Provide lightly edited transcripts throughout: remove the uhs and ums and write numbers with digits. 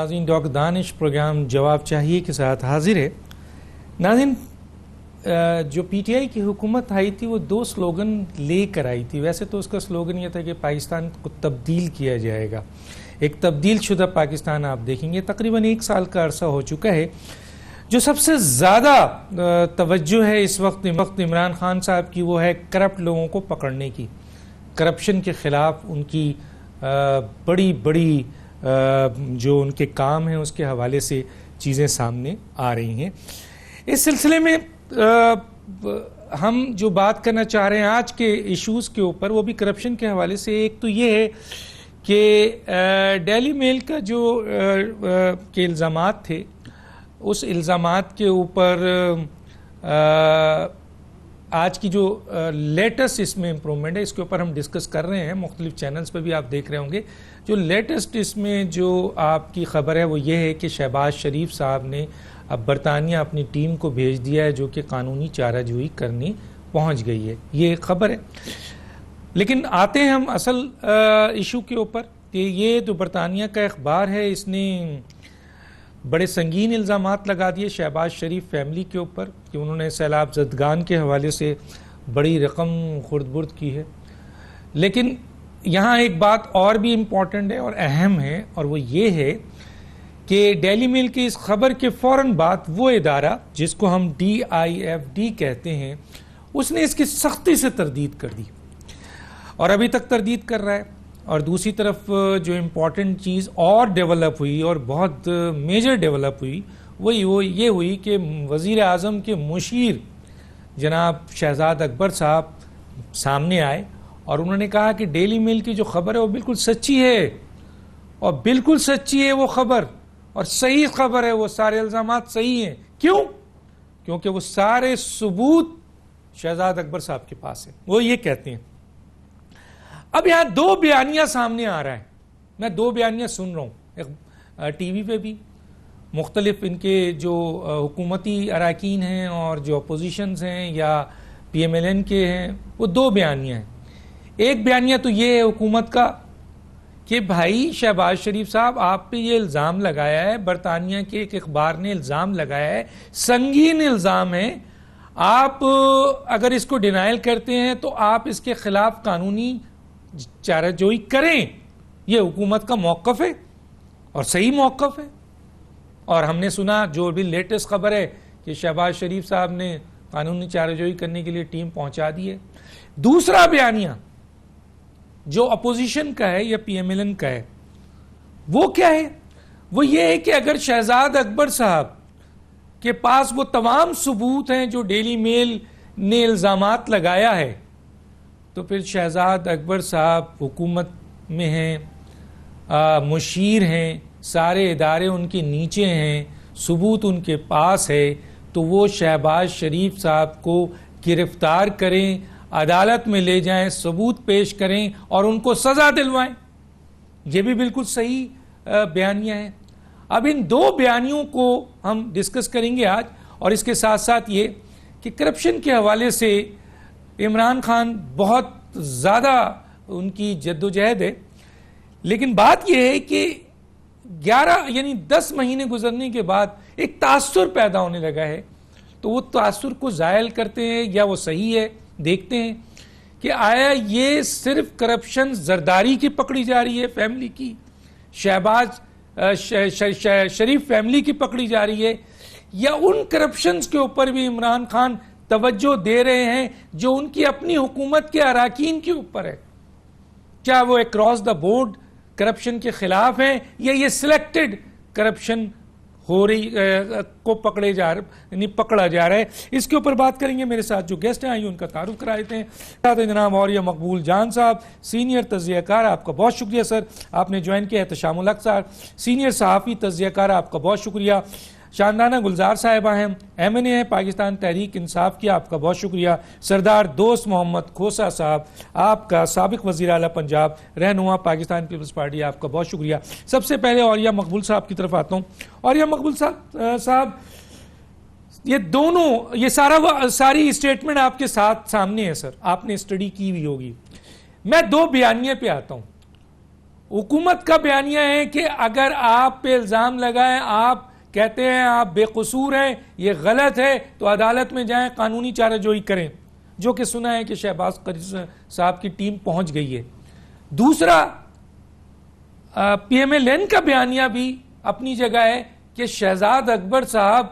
ناظرین، ڈاکٹر دانش پروگرام جواب چاہیے کے ساتھ حاضر ہے۔ ناظرین، جو پی ٹی آئی کی حکومت آئی تھی وہ دو سلوگن لے کر آئی تھی۔ ویسے تو اس کا سلوگن یہ تھا کہ پاکستان کو تبدیل کیا جائے گا، ایک تبدیل شدہ پاکستان آپ دیکھیں گے۔ تقریباً 1 سال کا عرصہ ہو چکا ہے۔ جو سب سے زیادہ توجہ ہے اس وقت عمران خان صاحب کی، وہ ہے کرپٹ لوگوں کو پکڑنے کی، کرپشن کے خلاف ان کی بڑی بڑی جو ان کے کام ہیں اس کے حوالے سے چیزیں سامنے آ رہی ہیں۔ اس سلسلے میں ہم جو بات کرنا چاہ رہے ہیں آج کے ایشوز کے اوپر، وہ بھی کرپشن کے حوالے سے۔ ایک تو یہ ہے کہ ڈیلی میل کا جو کے الزامات تھے، اس الزامات کے اوپر آج کی جو لیٹسٹ اس میں امپرومنٹ ہے، اس کے اوپر ہم ڈسکس کر رہے ہیں۔ مختلف چینلز پہ بھی آپ دیکھ رہے ہوں گے۔ جو لیٹسٹ اس میں جو آپ کی خبر ہے وہ یہ ہے کہ شہباز شریف صاحب نے اب برطانیہ اپنی ٹیم کو بھیج دیا ہے، جو کہ قانونی چارہ جوئی کرنے پہنچ گئی ہے۔ یہ خبر ہے۔ لیکن آتے ہیں ہم اصل ایشو کے اوپر کہ یہ جو برطانیہ کا اخبار ہے، اس نے بڑے سنگین الزامات لگا دیے شہباز شریف فیملی کے اوپر کہ انہوں نے سیلاب زدگان کے حوالے سے بڑی رقم خرد برد کی ہے۔ لیکن یہاں ایک بات اور بھی امپورٹنٹ ہے اور اہم ہے، اور وہ یہ ہے کہ ڈیلی میل کی اس خبر کے فوراً بعد وہ ادارہ جس کو ہم DIFD کہتے ہیں، اس نے اس کی سختی سے تردید کر دی اور ابھی تک تردید کر رہا ہے۔ اور دوسری طرف جو امپورٹنٹ چیز اور ڈیولپ ہوئی اور بہت میجر ڈیولپ ہوئی وہ یہ ہوئی کہ وزیر اعظم کے مشیر جناب شہزاد اکبر صاحب سامنے آئے اور انہوں نے کہا کہ ڈیلی میل کی جو خبر ہے وہ بالکل سچی ہے، اور بالکل سچی ہے وہ خبر، اور صحیح خبر ہے، وہ سارے الزامات صحیح ہیں۔ کیوں؟ کیونکہ وہ سارے ثبوت شہزاد اکبر صاحب کے پاس ہیں۔ وہ یہ کہتے ہیں۔ اب یہاں دو بیانیہ سامنے آ رہا ہے، میں دو بیانیہ سن رہا ہوں ٹی وی پہ بھی، مختلف ان کے جو حکومتی اراکین ہیں اور جو اپوزیشنز ہیں یا PMLN کے ہیں، وہ دو بیانیہ ہیں۔ ایک بیانیہ تو یہ ہے حکومت کا کہ بھائی شہباز شریف صاحب، آپ پہ یہ الزام لگایا ہے، برطانیہ کے ایک اخبار نے الزام لگایا ہے، سنگین الزام ہے، آپ اگر اس کو ڈینائل کرتے ہیں تو آپ اس کے خلاف قانونی چارہ جوئی کریں۔ یہ حکومت کا موقف ہے اور صحیح موقف ہے۔ اور ہم نے سنا جو بھی لیٹسٹ خبر ہے کہ شہباز شریف صاحب نے قانونی چارہ جوئی کرنے کے لیے ٹیم پہنچا دی ہے۔ دوسرا بیانیہ جو اپوزیشن کا ہے یا PMLN کا ہے، وہ کیا ہے؟ وہ یہ ہے کہ اگر شہزاد اکبر صاحب کے پاس وہ تمام ثبوت ہیں جو ڈیلی میل نے الزامات لگایا ہے، تو پھر شہزاد اکبر صاحب حکومت میں ہیں، مشیر ہیں، سارے ادارے ان کے نیچے ہیں، ثبوت ان کے پاس ہے، تو وہ شہباز شریف صاحب کو گرفتار کریں، عدالت میں لے جائیں، ثبوت پیش کریں اور ان کو سزا دلوائیں۔ یہ بھی بالکل صحیح بیانیہ ہے۔ اب ان دو بیانیوں کو ہم ڈسکس کریں گے آج، اور اس کے ساتھ ساتھ یہ کہ کرپشن کے حوالے سے عمران خان بہت زیادہ ان کی جد و جہد ہے، لیکن بات یہ ہے کہ 10 مہینے گزرنے کے بعد ایک تاثر پیدا ہونے لگا ہے، تو وہ تاثر کو زائل کرتے ہیں یا وہ صحیح ہے، دیکھتے ہیں کہ آیا یہ صرف کرپشن زرداری کی پکڑی جا رہی ہے فیملی کی، شہباز شریف فیملی کی پکڑی جا رہی ہے، یا ان کرپشنز کے اوپر بھی عمران خان توجہ دے رہے ہیں جو ان کی اپنی حکومت کے اراکین کے اوپر ہے؟ کیا وہ اکراس دا بورڈ کرپشن کے خلاف ہیں یا یہ سلیکٹڈ کرپشن ہو رہی کو پکڑا جا رہا ہے؟ اس کے اوپر بات کریں گے۔ میرے ساتھ جو گیسٹ ہیں آئیے ان کا تعارف کرا دیتے ہیں۔ جناب اوریہ مقبول جان صاحب، سینئر تجزیہ کار، آپ کا بہت شکریہ سر، آپ نے جوائن کیا۔ احتشام الحق صاحب، سینئر صحافی تجزیہ کار، آپ کا بہت شکریہ۔ شاندانہ گلزار صاحبہ ہیں، MNA ہیں پاکستان تحریک انصاف کی، آپ کا بہت شکریہ۔ سردار دوست محمد کھوسا صاحب، آپ کا سابق وزیر اعلیٰ پنجاب، رہنما پاکستان پیپلز پارٹی، آپ کا بہت شکریہ۔ سب سے پہلے اوریہ مقبول صاحب کی طرف آتا ہوں۔ اوریہ مقبول صاحب، یہ دونوں ساری اسٹیٹمنٹ آپ کے ساتھ سامنے ہے سر، آپ نے اسٹڈی کی ہوئی ہوگی۔ میں دو بیانیے پہ آتا ہوں۔ حکومت کا بیانیہ ہے کہ اگر آپ پہ الزام لگائیں, آپ کہتے ہیں آپ بے قصور ہیں, یہ غلط ہے, تو عدالت میں جائیں, قانونی چارہ جوئی کریں, جو کہ سنا ہے کہ شہباز قریشی صاحب کی ٹیم پہنچ گئی ہے. دوسرا, پی ایم ایل این کا بیانیہ بھی اپنی جگہ ہے کہ شہزاد اکبر صاحب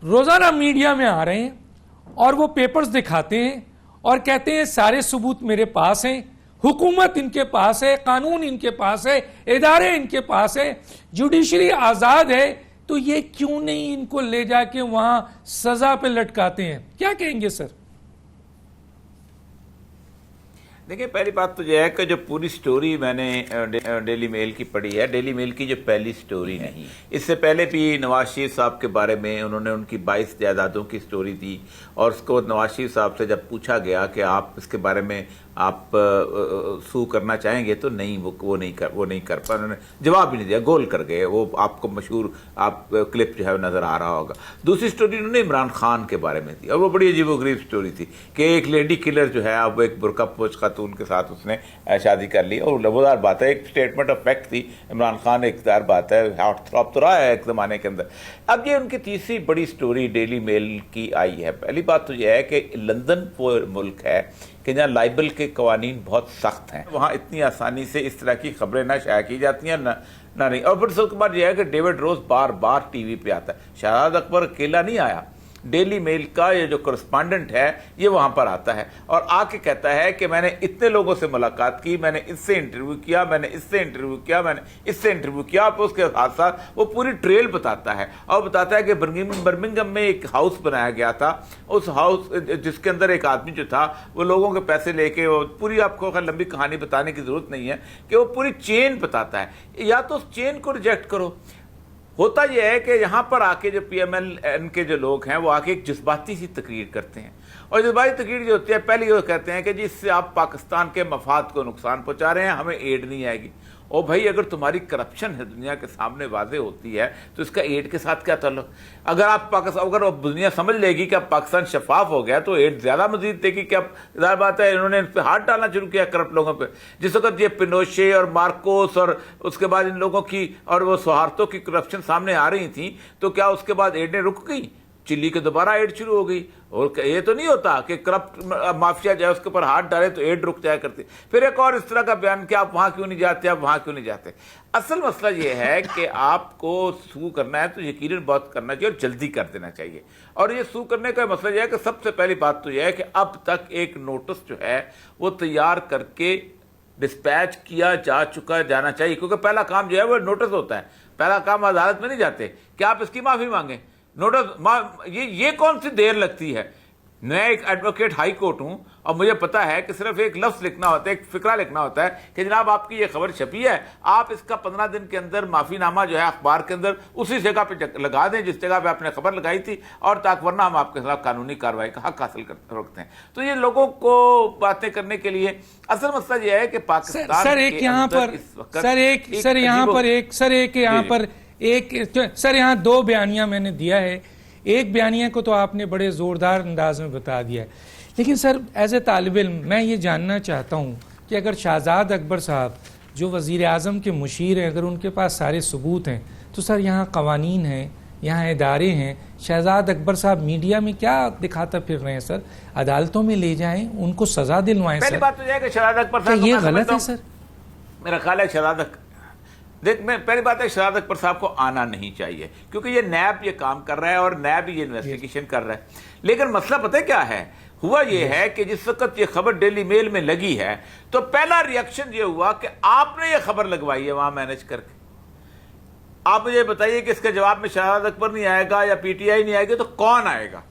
روزانہ میڈیا میں آ رہے ہیں اور وہ پیپرز دکھاتے ہیں اور کہتے ہیں سارے ثبوت میرے پاس ہیں, حکومت ان کے پاس ہے, قانون ان کے پاس ہے, ادارے ان کے پاس ہے, جوڈیشری آزاد ہے, تو یہ کیوں نہیں ان کو لے جا کے وہاں سزا پہ لٹکاتے ہیں؟ کیا کہیں گے سر؟ دیکھیں, پہلی بات تو یہ ہے کہ جو پوری سٹوری میں نے ڈیلی میل کی پڑھی ہے, ڈیلی میل کی جو پہلی سٹوری نہیں, اس سے پہلے بھی نواز شریف صاحب کے بارے میں انہوں نے ان کی 22 جائیدادوں کی سٹوری دی, اور اس کو نواز شریف صاحب سے جب پوچھا گیا کہ آپ اس کے بارے میں آپ سو کرنا چاہیں گے تو نہیں, وہ نہیں کر پا, انہوں نے جواب بھی نہیں دیا, گول کر گئے. وہ آپ کو مشہور آپ کلپ جو ہے نظر آ رہا ہوگا. دوسری سٹوری انہوں نے عمران خان کے بارے میں دی, اور وہ بڑی عجیب و غریب سٹوری تھی کہ ایک لیڈی کلر جو ہے, اب ایک برقع پوش خاتون کے ساتھ اس نے شادی کر لی, اور لبودار بات ہے, ایک اسٹیٹمنٹ آف فیکٹ تھی. عمران خان اقتدار بات ہے, ہاتھ تھراپ تو رہا ہے ایک زمانے کے اندر. اب یہ ان کی تیسری بڑی سٹوری ڈیلی میل کی آئی ہے. پہلی بات تو یہ ہے کہ لندن وہ ملک ہے کہ جہاں لائبل کے قوانین بہت سخت ہیں, وہاں اتنی آسانی سے اس طرح کی خبریں نہ شائع کی جاتی ہیں, نہ نہیں. اور پھر اس کے بعد یہ ہے کہ ڈیوڈ روز بار بار ٹی وی پہ آتا ہے. شہزاد اکبر اکیلا نہیں آیا, ڈیلی میل کا یہ جو کرسپانڈنٹ ہے یہ وہاں پر آتا ہے اور آ کے کہتا ہے کہ میں نے اتنے لوگوں سے ملاقات کی, میں نے اس سے انٹرویو کیا, میں نے اس سے انٹرویو کیا, میں نے اس سے انٹرویو کیا. اور اس کے ساتھ ساتھ وہ پوری ٹریل بتاتا ہے, اور بتاتا ہے کہ برمنگھم میں ایک ہاؤس بنایا گیا تھا, اس ہاؤس جس کے اندر ایک آدمی جو تھا وہ لوگوں کے پیسے لے کے, وہ پوری آپ کو لمبی کہانی بتانے کی ضرورت نہیں ہے کہ وہ پوری چین بتاتا ہے. یا تو اس چین کو ریجیکٹ کرو. ہوتا یہ ہے کہ یہاں پر آ کے جو پی ایم ایل این کے جو لوگ ہیں وہ آ کے ایک جذباتی سی تقریر کرتے ہیں, اور جذباتی تقریر جو ہوتی ہے پہلے یہ کہتے ہیں کہ جی اس سے آپ پاکستان کے مفاد کو نقصان پہنچا رہے ہیں, ہمیں ایڈ نہیں آئے گی. او بھائی, اگر تمہاری کرپشن ہے دنیا کے سامنے واضح ہوتی ہے تو اس کا ایڈ کے ساتھ کیا تعلق؟ اگر آپ پاکستان, اگر دنیا سمجھ لے گی کہ اب پاکستان شفاف ہو گیا تو ایڈ زیادہ مزید دے گی. کہ اب ظاہر بات ہے انہوں نے ان پہ ہاتھ ڈالنا شروع کیا کرپٹ لوگوں پہ. جس وقت یہ پینوشے اور مارکوس اور اس کے بعد ان لوگوں کی اور وہ سہارتوں کی کرپشن سامنے آ رہی تھیں, تو کیا اس کے بعد ایڈیں رک گئی؟ چلی کے دوبارہ ایڈ شروع ہو گئی. اور یہ تو نہیں ہوتا کہ کرپٹ مافیا جائے اس کے اوپر ہاتھ ڈالے تو ایڈ رک جایا کرتی. پھر ایک اور اس طرح کا بیان کہ آپ وہاں کیوں نہیں جاتے, آپ وہاں کیوں نہیں جاتے. اصل مسئلہ یہ ہے کہ آپ کو سو کرنا ہے تو یقیناً بہت کرنا چاہیے اور جلدی کر دینا چاہیے. اور یہ سو کرنے کا مسئلہ یہ ہے کہ سب سے پہلی بات تو یہ ہے کہ اب تک ایک نوٹس جو ہے وہ تیار کر کے ڈسپیچ کیا جانا چاہیے, کیونکہ پہلا کام جو ہے وہ نوٹس ہوتا ہے. پہلا کام عدالت میں نہیں جاتے کہ آپ اس کی معافی مانگیں. نوٹس یہ کون سی دیر لگتی ہے؟ میں ایک ایڈوکیٹ ہائی کورٹ ہوں اور مجھے پتا ہے کہ صرف ایک لفظ لکھنا ہوتا ہے, ایک فقرہ لکھنا ہوتا ہے کہ جناب آپ کی یہ خبر چھپی ہے, آپ اس کا 15 دن کے اندر معافی نامہ جو ہے اخبار کے اندر اسی جگہ پہ لگا دیں جس جگہ پہ آپ نے خبر لگائی تھی, اور تاکہ ورنہ ہم آپ کے خلاف قانونی کارروائی کا حق حاصل رکھتے ہیں. تو یہ لوگوں کو باتیں کرنے کے لیے اصل مسئلہ یہ ہے کہ پاکستان سر یہاں دو بیانیہ میں نے دیا ہے. ایک بیانیہ کو تو آپ نے بڑے زوردار انداز میں بتا دیا ہے, لیکن سر ایز اے طالب علم میں یہ جاننا چاہتا ہوں کہ اگر شہزاد اکبر صاحب جو وزیر اعظم کے مشیر ہیں, اگر ان کے پاس سارے ثبوت ہیں, تو سر یہاں قوانین ہیں, یہاں ادارے ہیں, شہزاد اکبر صاحب میڈیا میں کیا دکھاتا پھر رہے ہیں سر؟ عدالتوں میں لے جائیں, ان کو سزا دلوائیں. پہلی بات تو یہ ہے کہ شہزاد اکبر صاحب یہ غلط ہے سر؟ میرا خیال ہے پہلی بات ہے شہزاد اکبر صاحب کو آنا نہیں چاہیے, کیونکہ یہ نیب یہ کام کر رہا ہے اور نیب یہ انویسٹیگیشن کر رہا ہے. لیکن مسئلہ پتہ کیا ہے, ہوا یہ ہے کہ جس وقت یہ خبر ڈیلی میل میں لگی ہے تو پہلا ریاکشن یہ ہوا کہ آپ نے یہ خبر لگوائی ہے وہاں مینج کر کے. آپ مجھے بتائیے کہ اس کے جواب میں شہزاد اکبر نہیں آئے گا یا پی ٹی آئی نہیں آئے گی تو کون آئے گا؟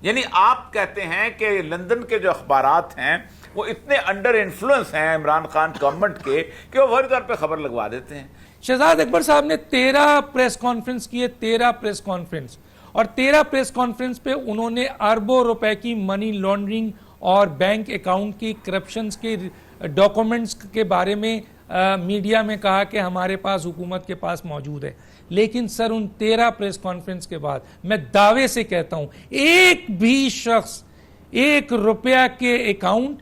یعنی آپ کہتے ہیں کہ لندن کے جو اخبارات ہیں وہ اتنے انڈر انفلوئنس ہیں عمران خان گورنمنٹ کے کہ وہ فوری طور پہ خبر لگوا دیتے ہیں. شہزاد اکبر صاحب نے 13 پریس کانفرنس کیے, 13 پریس کانفرنس, اور 13 پریس کانفرنس پہ انہوں نے اربوں روپے کی منی لانڈرنگ اور بینک اکاؤنٹ کی کرپشنز کے ڈاکومنٹس کے بارے میں میڈیا میں کہا کہ ہمارے پاس حکومت کے پاس موجود ہے. لیکن سر ان 13 پریس کانفرنس کے بعد میں دعوے سے کہتا ہوں ایک بھی شخص 1 روپیہ کے اکاؤنٹ,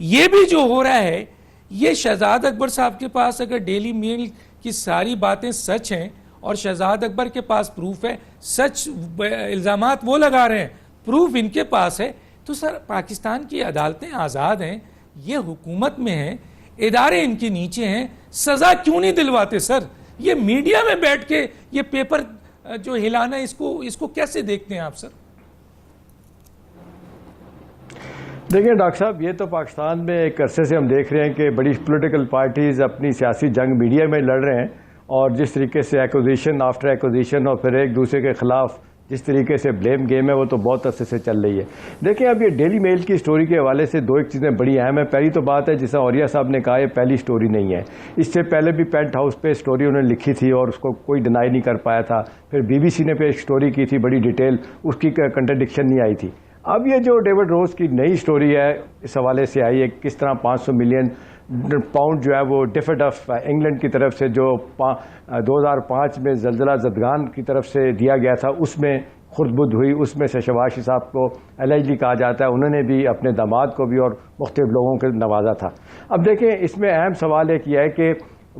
یہ بھی جو ہو رہا ہے یہ شہزاد اکبر صاحب کے پاس اگر ڈیلی میل کی ساری باتیں سچ ہیں اور شہزاد اکبر کے پاس پروف ہے، سچ الزامات وہ لگا رہے ہیں، پروف ان کے پاس ہے، تو سر پاکستان کی عدالتیں آزاد ہیں، یہ حکومت میں ہیں، ادارے ان کے نیچے ہیں، سزا کیوں نہیں دلواتے سر؟ یہ میڈیا میں بیٹھ کے یہ پیپر جو ہلانا اس کو کیسے دیکھتے ہیں آپ سر؟ دیکھیں ڈاکٹر صاحب، یہ تو پاکستان میں ایک عرصے سے ہم دیکھ رہے ہیں کہ بڑی پولیٹیکل پارٹیز اپنی سیاسی جنگ میڈیا میں لڑ رہے ہیں، اور جس طریقے سے ایکوزیشن آفٹر ایکوزیشن اور پھر ایک دوسرے کے خلاف جس طریقے سے بلیم گیم ہے وہ تو بہت عرصے سے چل رہی ہے۔ دیکھیں اب یہ ڈیلی میل کی سٹوری کے حوالے سے ایک چیزیں بڑی اہم ہیں۔ پہلی تو بات ہے جیسا عوریہ صاحب نے کہا، یہ پہلی سٹوری نہیں ہے، اس سے پہلے بھی پینٹ ہاؤس پہ سٹوری انہوں نے لکھی تھی اور اس کو کوئی ڈینائی نہیں کر پایا تھا، پھر BBC نے پہ ایک سٹوری کی تھی بڑی ڈیٹیل، اس کی کنٹرڈکشن نہیں آئی تھی۔ اب یہ جو ڈیوڈ روز کی نئی سٹوری ہے اس حوالے سے آئی ہے کس طرح 500 ملین پاؤنڈ جو ہے وہ ڈیفٹ آف انگلینڈ کی طرف سے جو 2005 میں زلزلہ زدگان کی طرف سے دیا گیا تھا اس میں خرد بدھ ہوئی، اس میں سے شہباز شریف صاحب کو الائجلی کہا جاتا ہے، انہوں نے بھی اپنے داماد کو بھی اور مختلف لوگوں کو نوازا تھا۔ اب دیکھیں اس میں اہم سوال ایک یہ ہے کہ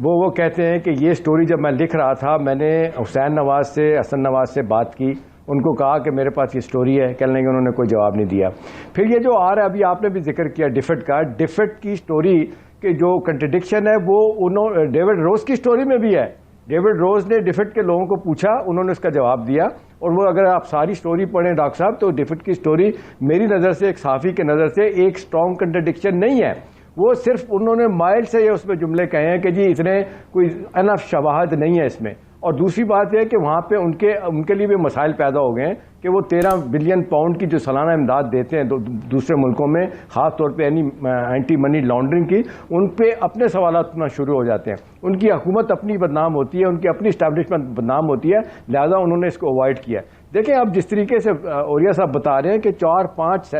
وہ کہتے ہیں کہ یہ سٹوری جب میں لکھ رہا تھا میں نے حسین نواز سے، حسن نواز سے بات کی، ان کو کہا کہ میرے پاس یہ سٹوری ہے، کہنے لگے انہوں نے کوئی جواب نہیں دیا۔ پھر یہ جو آ رہا ہے ابھی آپ نے بھی ذکر کیا ڈیفٹ کا، ڈیفٹ کی سٹوری کہ جو کنٹرڈکشن ہے وہ ڈیوڈ روز کی سٹوری میں بھی ہے۔ ڈیوڈ روز نے ڈیفٹ کے لوگوں کو پوچھا، انہوں نے اس کا جواب دیا، اور وہ اگر آپ ساری سٹوری پڑھیں ڈاکٹر صاحب تو ڈیفٹ کی سٹوری میری نظر سے، ایک صحافی کے نظر سے، ایک سٹرونگ کنٹرڈکشن نہیں ہے، وہ صرف انہوں نے مائل سے یہ اس میں جملے کہے ہیں کہ جی اتنے کوئی انف شواہد نہیں ہے اس میں۔ اور دوسری بات یہ ہے کہ وہاں پہ ان کے لیے بھی مسائل پیدا ہو گئے ہیں کہ وہ 13 بلین پاؤنڈ کی جو سالانہ امداد دیتے ہیں دوسرے ملکوں میں، خاص طور پہ اینٹی منی لانڈرنگ کی، ان پہ اپنے سوالات اٹھنا شروع ہو جاتے ہیں۔ ان کی حکومت اپنی بدنام ہوتی ہے، ان کی اپنی اسٹیبلشمنٹ بدنام ہوتی ہے، لہذا انہوں نے اس کو اوائڈ کیا۔ دیکھیں اب جس طریقے سے عوریہ صاحب بتا رہے ہیں کہ 4-5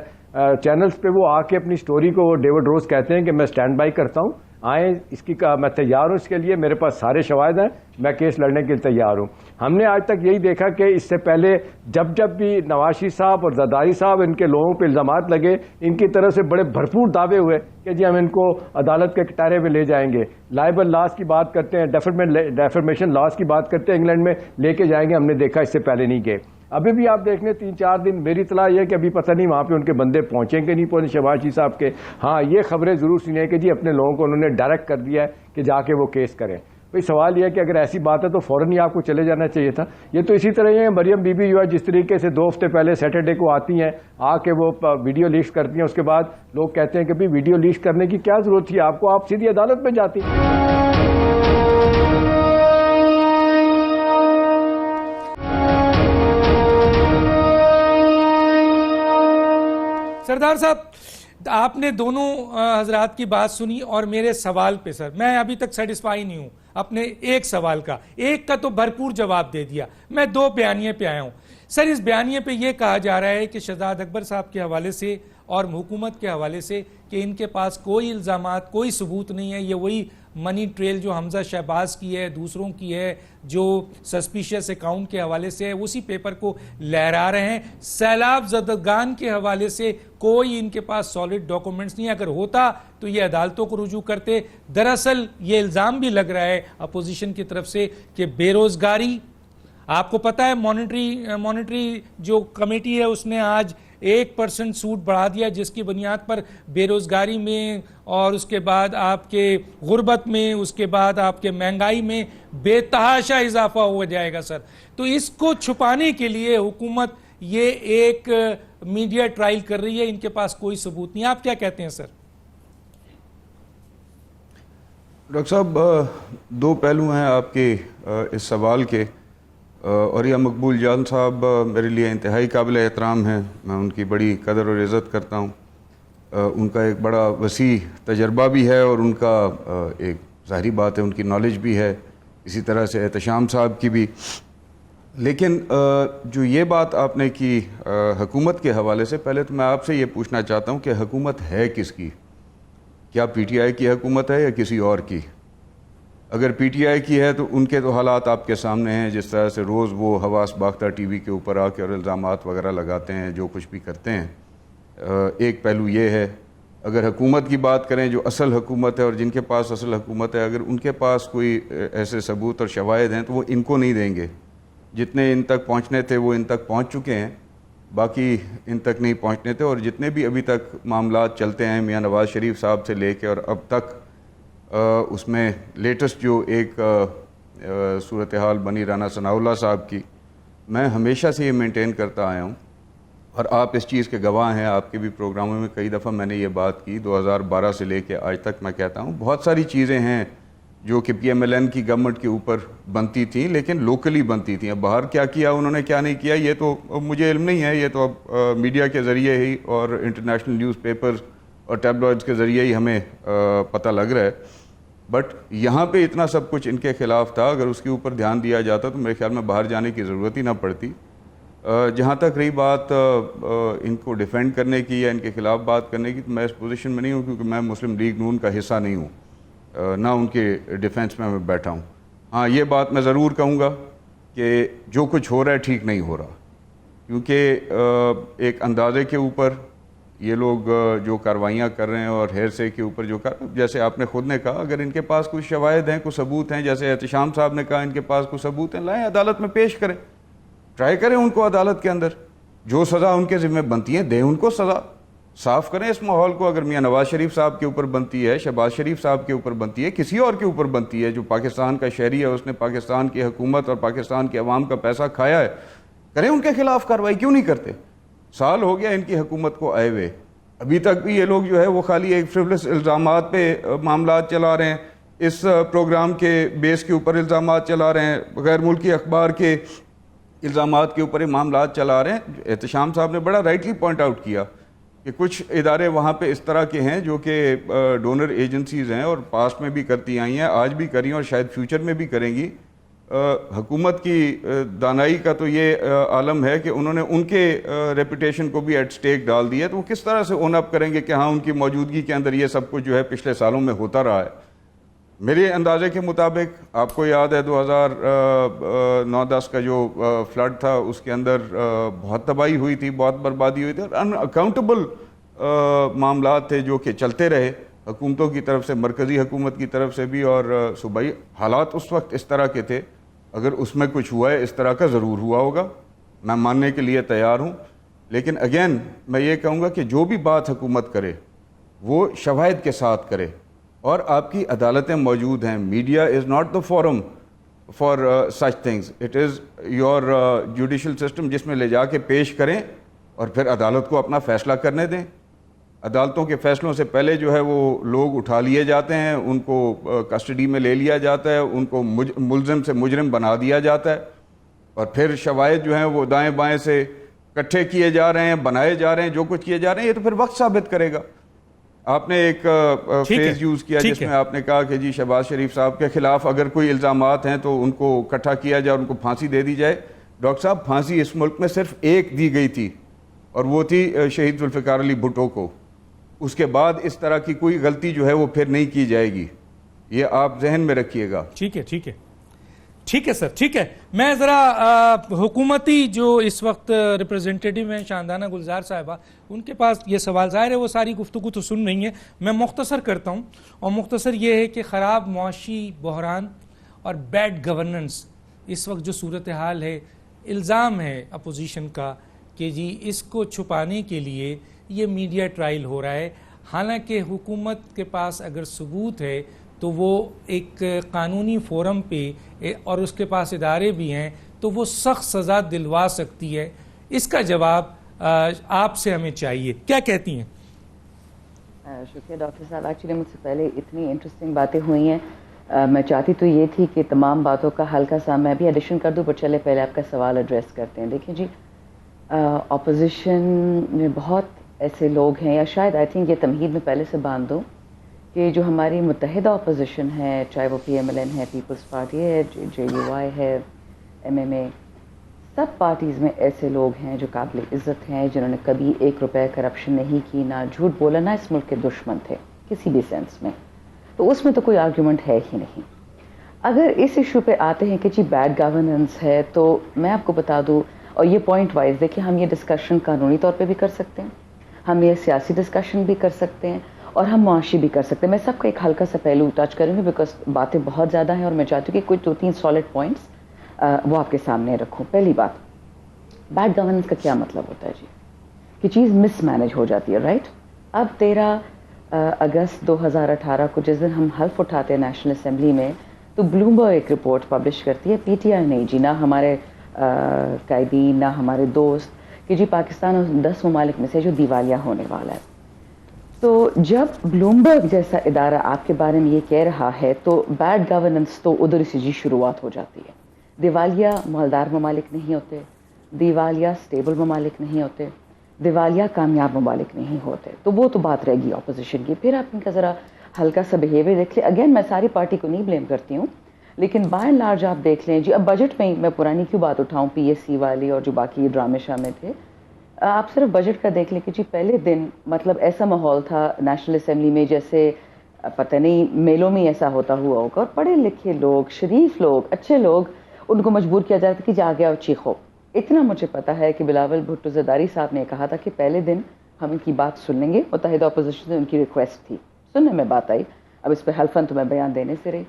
چینلز پہ وہ آ کے اپنی سٹوری کو ڈیوڈ روز کہتے ہیں کہ میں سٹینڈ بائی کرتا ہوں، آئیں اس کی میں تیار ہوں، اس کے لیے میرے پاس سارے شواہد ہیں، میں کیس لڑنے کے لیے تیار ہوں۔ ہم نے آج تک یہی دیکھا کہ اس سے پہلے جب بھی نواز شریف صاحب اور زرداری صاحب ان کے لوگوں پہ الزامات لگے، ان کی طرف سے بڑے بھرپور دعوے ہوئے کہ جی ہم ان کو عدالت کے کٹارے میں لے جائیں گے، لائبل لاز کی بات کرتے ہیں، ڈیفرمیشن لاز کی بات کرتے ہیں، انگلینڈ میں لے کے جائیں گے، ہم نے دیکھا اس سے پہلے نہیں گئے۔ ابھی بھی آپ دیکھ لیں 3-4 دن، میری اطلاع یہ کہ ابھی پتہ نہیں وہاں پہ ان کے بندے پہنچیں کہ نہیں پہنچے شہباز شریف صاحب کے۔ ہاں یہ خبریں ضرور سنی ہے کہ جی اپنے لوگوں کو انہوں نے ڈائریکٹ کر دیا ہے کہ جا کے وہ کیس کریں۔ بھئی سوال یہ ہے کہ اگر ایسی بات ہے تو فوراً ہی آپ کو چلے جانا چاہیے تھا۔ یہ تو اسی طرح ہی ہے مریم بی بی جو ہے جس طریقے سے 2 ہفتے پہلے سیٹرڈے کو آتی ہیں، آ کے وہ ویڈیو لیک کرتی ہیں، اس کے بعد لوگ کہتے ہیں کہ بھئی ویڈیو لیک کرنے کی کیا ضرورت تھی آپ کو، آپ سیدھی عدالت میں جاتی۔ سردار صاحب آپ نے دونوں حضرات کی بات سنی اور میرے سوال پہ سر میں ابھی تک سیٹسفائی نہیں ہوں اپنے ایک سوال کا، ایک کا تو بھرپور جواب دے دیا، میں 2 بیانیے پہ آیا ہوں سر۔ اس بیانیے پہ یہ کہا جا رہا ہے کہ شہزاد اکبر صاحب کے حوالے سے اور حکومت کے حوالے سے کہ ان کے پاس کوئی الزامات، کوئی ثبوت نہیں ہے، یہ وہی منی ٹریل جو حمزہ شہباز کی ہے، دوسروں کی ہے، جو سسپیشیس اکاؤنٹ کے حوالے سے ہے، اسی پیپر کو لہرا رہے ہیں۔ سیلاب زدگان کے حوالے سے کوئی ان کے پاس سالڈ ڈاکومنٹس نہیں، اگر ہوتا تو یہ عدالتوں کو رجوع کرتے۔ دراصل یہ الزام بھی لگ رہا ہے اپوزیشن کی طرف سے کہ بے روزگاری، آپ کو پتا ہے مانیٹری جو کمیٹی ہے اس نے آج 1% سود بڑھا دیا، جس کی بنیاد پر بے روزگاری میں اور اس کے بعد آپ کے غربت میں، اس کے بعد آپ کے مہنگائی میں بے تحاشا اضافہ ہو جائے گا سر۔ تو اس کو چھپانے کے لیے حکومت یہ ایک میڈیا ٹرائل کر رہی ہے، ان کے پاس کوئی ثبوت نہیں۔ آپ کیا کہتے ہیں سر؟ ڈاکٹر صاحب 2 پہلو ہیں آپ کے اس سوال کے، اور یہ مقبول جان صاحب میرے لیے انتہائی قابل احترام ہیں، میں ان کی بڑی قدر اور عزت کرتا ہوں۔ ان کا ایک بڑا وسیع تجربہ بھی ہے اور ان کا ایک ظاہری بات ہے ان کی نالج بھی ہے، اسی طرح سے احتشام صاحب کی بھی۔ لیکن جو یہ بات آپ نے کی حکومت کے حوالے سے، پہلے تو میں آپ سے یہ پوچھنا چاہتا ہوں کہ حکومت ہے کس کی؟ کیا پی ٹی آئی کی حکومت ہے یا کسی اور کی؟ اگر پی ٹی آئی کی ہے تو ان کے تو حالات آپ کے سامنے ہیں، جس طرح سے روز وہ حواس باختہ ٹی وی کے اوپر آ کے اور الزامات وغیرہ لگاتے ہیں، جو کچھ بھی کرتے ہیں۔ ایک پہلو یہ ہے۔ اگر حکومت کی بات کریں، جو اصل حکومت ہے اور جن کے پاس اصل حکومت ہے، اگر ان کے پاس کوئی ایسے ثبوت اور شواہد ہیں تو وہ ان کو نہیں دیں گے۔ جتنے ان تک پہنچنے تھے وہ ان تک پہنچ چکے ہیں، باقی ان تک نہیں پہنچنے تھے۔ اور جتنے بھی ابھی تک معاملات چلتے ہیں میاں نواز شریف صاحب سے لے کے اور اب تک، اس میں لیٹسٹ جو ایک صورتحال بنی رانا ثناءاللہ صاحب کی، میں ہمیشہ سے یہ مینٹین کرتا آیا ہوں اور آپ اس چیز کے گواہ ہیں۔ آپ کے بھی پروگراموں میں کئی دفعہ میں نے یہ بات کی، 2012 سے لے کے آج تک میں کہتا ہوں بہت ساری چیزیں ہیں جو کہ پی ایم ایل این کی گورنمنٹ کے اوپر بنتی تھیں، لیکن لوکلی بنتی تھیں۔ اب باہر کیا کیا انہوں نے، کیا نہیں کیا، یہ تو مجھے علم نہیں ہے، یہ تو اب میڈیا کے ذریعے ہی اور انٹرنیشنل نیوز پیپرز اور ٹیبلوئڈز کے ذریعے ہی ہمیں پتہ لگ رہا ہے۔ بٹ یہاں پہ اتنا سب کچھ ان کے خلاف تھا، اگر اس کے اوپر دھیان دیا جاتا تو میرے خیال میں باہر جانے کی ضرورت ہی نہ پڑتی۔ جہاں تک رہی بات ان کو ڈیفینڈ کرنے کی یا ان کے خلاف بات کرنے کی، تو میں اس پوزیشن میں نہیں ہوں، کیونکہ میں مسلم لیگ نون کا حصہ نہیں ہوں، نہ ان کے ڈیفینس میں بیٹھا ہوں۔ ہاں یہ بات میں ضرور کہوں گا کہ جو کچھ ہو رہا ہے ٹھیک نہیں ہو رہا، کیونکہ ایک اندازے کے اوپر یہ لوگ جو کاروائیاں کر رہے ہیں اور ہیرسے کے اوپر جو جیسے آپ نے خود نے کہا، اگر ان کے پاس کوئی شواہد ہیں، کوئی ثبوت ہیں، جیسے احتشام صاحب نے کہا ان کے پاس کوئی ثبوت ہیں، لائیں عدالت میں پیش کریں، ٹرائی کریں ان کو عدالت کے اندر، جو سزا ان کے ذمہ بنتی ہے دیں ان کو سزا، صاف کریں اس ماحول کو۔ اگر میاں نواز شریف صاحب کے اوپر بنتی ہے، شہباز شریف صاحب کے اوپر بنتی ہے، کسی اور کے اوپر بنتی ہے جو پاکستان کا شہری ہے، اس نے پاکستان کی حکومت اور پاکستان کے عوام کا پیسہ کھایا ہے، کریں ان کے خلاف کارروائی، کیوں نہیں کرتے؟ سال ہو گیا ان کی حکومت کو آئے ہوئے، ابھی تک بھی یہ لوگ جو ہے وہ خالی ایک فریولس الزامات پہ معاملات چلا رہے ہیں، اس پروگرام کے بیس کے اوپر الزامات چلا رہے ہیں، غیر ملکی اخبار کے الزامات کے اوپر یہ معاملات چلا رہے ہیں۔ احتشام صاحب نے بڑا رائٹلی پوائنٹ آؤٹ کیا کہ کچھ ادارے وہاں پہ اس طرح کے ہیں جو کہ ڈونر ایجنسیز ہیں اور پاسٹ میں بھی کرتی آئی ہیں، آج بھی کری ہیں اور شاید فیوچر میں بھی کریں گی۔ حکومت کی دانائی کا تو یہ عالم ہے کہ انہوں نے ان کے ریپوٹیشن کو بھی ایٹ سٹیک ڈال دیا، تو وہ کس طرح سے اون اپ کریں گے کہ ہاں ان کی موجودگی کے اندر یہ سب کچھ جو ہے پچھلے سالوں میں ہوتا رہا ہے۔ میرے اندازے کے مطابق آپ کو یاد ہے 2009-10 کا جو فلڈ تھا، اس کے اندر بہت تباہی ہوئی تھی، بہت بربادی ہوئی تھی، اور ان اکاؤنٹیبل معاملات تھے جو کہ چلتے رہے حکومتوں کی طرف سے، مرکزی حکومت کی طرف سے بھی اور صوبائی۔ حالات اس وقت اس طرح کے تھے، اگر اس میں کچھ ہوا ہے اس طرح کا ضرور ہوا ہوگا، میں ماننے کے لیے تیار ہوں، لیکن اگین میں یہ کہوں گا کہ جو بھی بات حکومت کرے وہ شواہد کے ساتھ کرے، اور آپ کی عدالتیں موجود ہیں۔ Media is not the forum for such things, it is your judicial system, جس میں لے جا کے پیش کریں اور پھر عدالت کو اپنا فیصلہ کرنے دیں۔ عدالتوں کے فیصلوں سے پہلے جو ہے وہ لوگ اٹھا لیے جاتے ہیں، ان کو کسٹڈی میں لے لیا جاتا ہے، ان کو ملزم سے مجرم بنا دیا جاتا ہے، اور پھر شواہد جو ہیں وہ دائیں بائیں سے اکٹھے کیے جا رہے ہیں، بنائے جا رہے ہیں، جو کچھ کیے جا رہے ہیں، یہ تو پھر وقت ثابت کرے گا۔ آپ نے ایک فریز یوز کیا جس میں آپ نے کہا کہ جی شہباز شریف صاحب کے خلاف اگر کوئی الزامات ہیں تو ان کو اکٹھا کیا جائے اور ان کو پھانسی دے دی جائے۔ ڈاکٹر صاحب، پھانسی اس ملک میں صرف ایک دی گئی تھی، اور وہ تھی شہید ذوالفقار علی بھٹو کو۔ اس کے بعد اس طرح کی کوئی غلطی جو ہے وہ پھر نہیں کی جائے گی، یہ آپ ذہن میں رکھیے گا۔ ٹھیک ہے، ٹھیک ہے، ٹھیک ہے سر، ٹھیک ہے۔ میں ذرا حکومتی جو اس وقت ریپرزینٹیٹیو ہیں شاندانہ گلزار صاحبہ، ان کے پاس یہ سوال، ظاہر ہے وہ ساری گفتگو تو سن رہی ہیں، میں مختصر کرتا ہوں، اور مختصر یہ ہے کہ خراب معاشی بحران اور بیڈ گورننس اس وقت جو صورتحال ہے، الزام ہے اپوزیشن کا کہ جی اس کو چھپانے کے لیے یہ میڈیا ٹرائل ہو رہا ہے، حالانکہ حکومت کے پاس اگر ثبوت ہے تو وہ ایک قانونی فورم پہ اور اس کے پاس ادارے بھی ہیں تو وہ سخت سزا دلوا سکتی ہے۔ اس کا جواب آپ سے ہمیں چاہیے، کیا کہتی ہیں؟ شکریہ ڈاکٹر صاحب، ایکچولی مجھ سے پہلے اتنی انٹرسٹنگ باتیں ہوئی ہیں، میں چاہتی تو یہ تھی کہ تمام باتوں کا ہلکا سا میں بھی ایڈیشن کر دوں، پر چلے پہلے آپ کا سوال ایڈریس کرتے ہیں۔ دیکھیں جی، اپوزیشن میں بہت ایسے لوگ ہیں، یا شاید آئی تھنک یہ تمہید میں پہلے سے باندھ دوں کہ جو ہماری متحدہ اپوزیشن ہے، چاہے وہ پی ایم ایل این ہے، پیپلز پارٹی ہے، جے یو آئی ہے، ایم ایم اے، سب پارٹیز میں ایسے لوگ ہیں جو قابل عزت ہیں، جنہوں نے کبھی 1 روپے کرپشن نہیں کی، نہ جھوٹ بولا، نہ اس ملک کے دشمن تھے کسی بھی سینس میں، تو اس میں تو کوئی آرگیومنٹ ہے ہی نہیں۔ اگر اس ایشو پہ آتے ہیں کہ جی بیڈ گورننس ہے، تو میں آپ کو بتا دوں، اور یہ پوائنٹ وائز دیکھیں، ہم یہ ڈسکشن قانونی طور پہ بھی کر سکتے ہیں، ہم یہ سیاسی ڈسکشن بھی کر سکتے ہیں، اور ہم معاشی بھی کر سکتے ہیں. میں سب کا ایک ہلکا سا پہلو ٹچ کروں گی بیکاز باتیں بہت زیادہ ہیں، اور میں چاہتی ہوں کہ کوئی 2-3 سالڈ پوائنٹس وہ آپ کے سامنے رکھوں. پہلی بات، بیڈ گورننس کا کیا مطلب ہوتا ہے جی؟ کہ چیز مس مینج ہو جاتی ہے، رائٹ؟ اب 13 اگست 2018 کو جس دن ہم حلف اٹھاتے ہیں نیشنل اسمبلی میں، تو بلومبرگ ایک رپورٹ پبلش کرتی ہے، پی ٹی آئی نہیں جی، نہ ہمارے قائدین، نہ ہمارے دوست، کہ جی پاکستان اس 10 ممالک میں سے جو دیوالیہ ہونے والا ہے. تو جب بلومبرگ جیسا ادارہ آپ کے بارے میں یہ کہہ رہا ہے، تو بیڈ گورننس تو ادھر سے جی شروعات ہو جاتی ہے. دیوالیہ مالدار ممالک نہیں ہوتے، دیوالیہ سٹیبل ممالک نہیں ہوتے، دیوالیہ کامیاب ممالک نہیں ہوتے. تو وہ تو بات رہے گی اپوزیشن کی. پھر آپ ان کا ذرا ہلکا سا بیہیویئر دیکھ لیں. اگین میں ساری پارٹی کو نہیں بلیم کرتی ہوں، لیکن بائی اینڈ لارج آپ دیکھ لیں جی. اب بجٹ میں میں پرانی کیوں بات اٹھاؤں، پی ایس سی والی اور جو باقی ڈرامے شامل تھے، آپ صرف بجٹ کا دیکھ لیں کہ جی پہلے دن مطلب ایسا ماحول تھا نیشنل اسمبلی میں جیسے پتہ نہیں میلوں میں ایسا ہوتا ہوا ہوگا، اور پڑھے لکھے لوگ، شریف لوگ، اچھے لوگ، ان کو مجبور کیا جاتا کہ جا گیا اور چیخو. اتنا مجھے پتا ہے کہ بلاول بھٹو زرداری صاحب نے کہا تھا کہ پہلے دن ہم ان کی بات سن لیں گے. متحدہ اپوزیشن سے ان کی ریکویسٹ تھی، سننے میں بات آئی. اب اس پہ حلفاً تو میں بیان دینے سے رہی.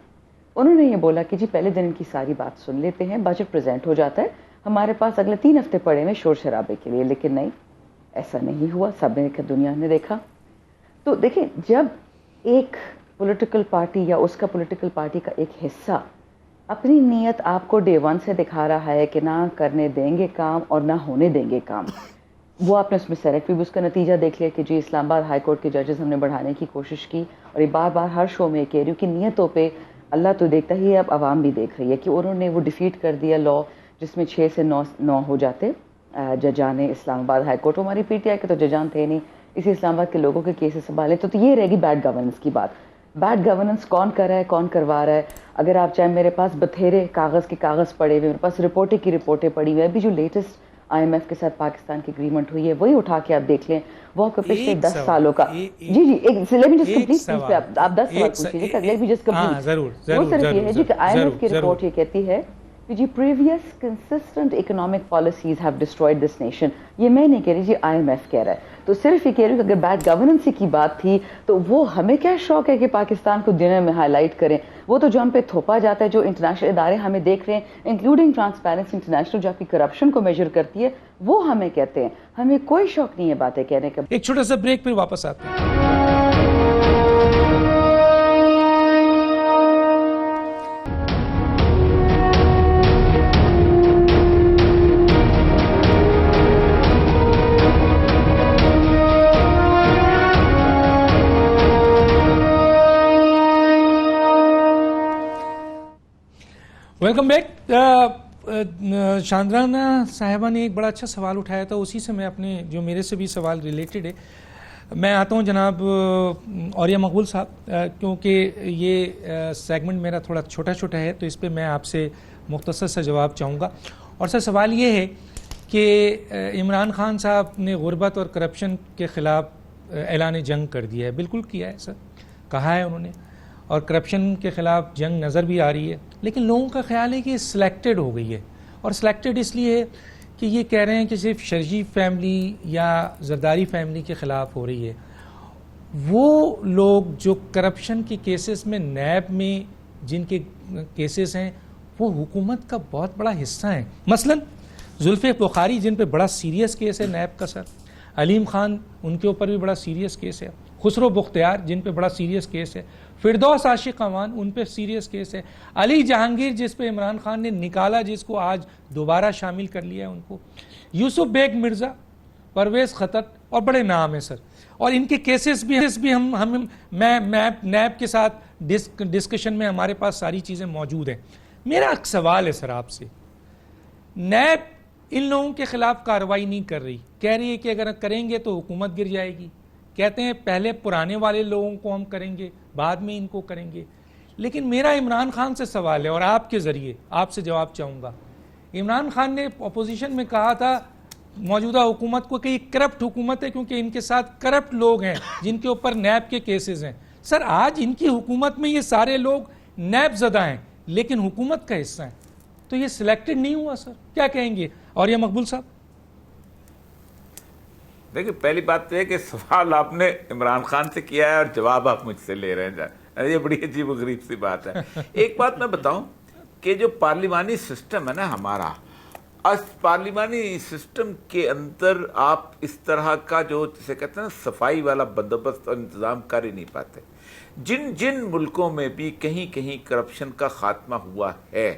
انہوں نے یہ بولا کہ جی پہلے دن ان کی ساری بات سن لیتے ہیں، بجٹ پریزنٹ ہو جاتا ہے، ہمارے پاس اگلے 3 ہفتے پڑے ہوئے شور شرابے کے لیے. لیکن نہیں، ایسا نہیں ہوا. سب نے دنیا نے دیکھا. تو دیکھیں، جب ایک پولیٹیکل پارٹی یا اس کا پولیٹیکل پارٹی کا ایک حصہ اپنی نیت آپ کو ڈے 1 سے دکھا رہا ہے کہ نہ کرنے دیں گے کام اور نہ ہونے دیں گے کام، وہ آپ نے اس میں سینیٹ بھی اس کا نتیجہ دیکھ لیا کہ جی اسلام آباد ہائی کورٹ کے ججز ہم نے بڑھانے کی کوشش کی. اور یہ بار بار ہر شو میں کہہ رہی ہوں کہ نیتوں پہ اللہ تو دیکھتا ہی ہے، اب عوام بھی دیکھ رہی ہے کہ انہوں نے وہ ڈیفیٹ کر دیا لا جس میں 6 سے 9 ہو جاتے ججان اسلام آباد ہائی کورٹ. ہماری پی ٹی آئی کے تو ججان تھے نہیں، اسی اسلام آباد کے لوگوں کے کیسز سنبھالے. تو یہ رہے گی بیڈ گورننس کی بات. بیڈ گورننس کون کر رہا ہے، کون کروا رہا ہے؟ اگر آپ چاہیں، میرے پاس بتھیرے کاغذ پڑے ہوئے، میرے پاس رپورٹیں کی رپورٹیں پڑی ہوئی ہیں. ابھی جو لیٹسٹ آئی ایم ایف کے ساتھ پاکستان کی اگریمنٹ ہوئی ہے وہی اٹھا کے آپ دیکھ لیں. وہ آپ کو پچھلے 10 سالوں کا جی ایک لیٹ می جسٹ کمپلیٹ پہ آپ 10 سوال پوچھیے گا. Let me just complete. وہ صرف یہ ہے جی کہ آئی ایم ایف کی رپورٹ یہ کہتی ہے کہ جی previous consistent economic policies have destroyed this nation. یہ میں نہیں کہہ رہی جی، آئی ایم ایف کہہ رہا ہے. تو صرف یہ کہہ رہی ہوں کہ اگر بیڈ گورننس کی بات تھی تو وہ ہمیں کیا شوق ہے کہ پاکستان کو دنیا میں ہائی لائٹ کریں. وہ تو جو ہم پہ تھوپا جاتا ہے، جو انٹرنیشنل ادارے ہمیں دیکھ رہے ہیں انکلوڈنگ ٹرانسپیرنسی انٹرنیشنل جو آپ کی کرپشن کو میجر کرتی ہے، وہ ہمیں کہتے ہیں. ہمیں کوئی شوق نہیں ہے باتیں کہنے کا. ایک چھوٹا سا بریک، پھر واپس آتے ہیں. Welcome back. شاندرانہ صاحبہ نے ایک بڑا اچھا سوال اٹھایا تھا، اسی سے میں اپنے جو میرے سے بھی سوال ریلیٹڈ ہے میں آتا ہوں. جناب عوریہ مقبول صاحب، کیونکہ یہ سیگمنٹ میرا تھوڑا چھوٹا ہے تو اس پہ میں آپ سے مختصر سا جواب چاہوں گا. اور سر سوال یہ ہے کہ عمران خان صاحب نے غربت اور کرپشن کے خلاف اعلان جنگ کر دیا ہے. بالکل کیا ہے سر، کہا ہے انہوں نے، اور کرپشن کے خلاف جنگ نظر بھی آ رہی ہے. لیکن لوگوں کا خیال ہے کہ یہ سلیکٹڈ ہو گئی ہے، اور سلیکٹڈ اس لیے ہے کہ یہ کہہ رہے ہیں کہ صرف شرجیف فیملی یا زرداری فیملی کے خلاف ہو رہی ہے. وہ لوگ جو کرپشن کے کیسز میں نیب میں جن کے کیسز ہیں وہ حکومت کا بہت بڑا حصہ ہیں. مثلا زلفی بخاری جن پہ بڑا سیریس کیس ہے نیب کا سر، علیم خان ان کے اوپر بھی بڑا سیریس کیس ہے، خسرو بختیار جن پہ بڑا سیریس کیس ہے، فردوس عاشق امان ان پہ سیریس کیس ہے، علی جہانگیر جس پہ عمران خان نے نکالا جس کو آج دوبارہ شامل کر لیا ہے ان کو، یوسف بیگ مرزا، پرویز خطر، اور بڑے نام ہیں سر. اور ان کے کیسز بھی ہم میں نیب کے ساتھ ڈسکشن میں ہمارے پاس ساری چیزیں موجود ہیں. میرا ایک سوال ہے سر آپ سے، نیب ان لوگوں کے خلاف کارروائی نہیں کر رہی، کہہ رہی ہے کہ اگر کریں گے تو حکومت گر جائے گی. کہتے ہیں پہلے پرانے والے لوگوں کو ہم کریں گے، بعد میں ان کو کریں گے. لیکن میرا عمران خان سے سوال ہے اور آپ کے ذریعے آپ سے جواب چاہوں گا. عمران خان نے اپوزیشن میں کہا تھا موجودہ حکومت کو کہ یہ کرپٹ حکومت ہے کیونکہ ان کے ساتھ کرپٹ لوگ ہیں جن کے اوپر نیب کے کیسز ہیں. سر آج ان کی حکومت میں یہ سارے لوگ نیب زدہ ہیں، لیکن حکومت کا حصہ ہیں، تو یہ سلیکٹڈ نہیں ہوا سر، کیا کہیں گے؟ اور یہ مقبول صاحب؟ دیکھیں پہلی بات تو ہے کہ سوال آپ نے عمران خان سے کیا ہے اور جواب آپ مجھ سے لے رہے ہیں، یہ بڑی عجیب و غریب سی بات ہے۔ ایک بات میں بتاؤں کہ جو پارلیمانی سسٹم ہے نا ہمارا، اس پارلیمانی سسٹم کے اندر آپ اس طرح کا جو جسے کہتے ہیں نا صفائی والا بندوبست اور انتظام کر ہی نہیں پاتے۔ جن ملکوں میں بھی کہیں کہیں کرپشن کا خاتمہ ہوا ہے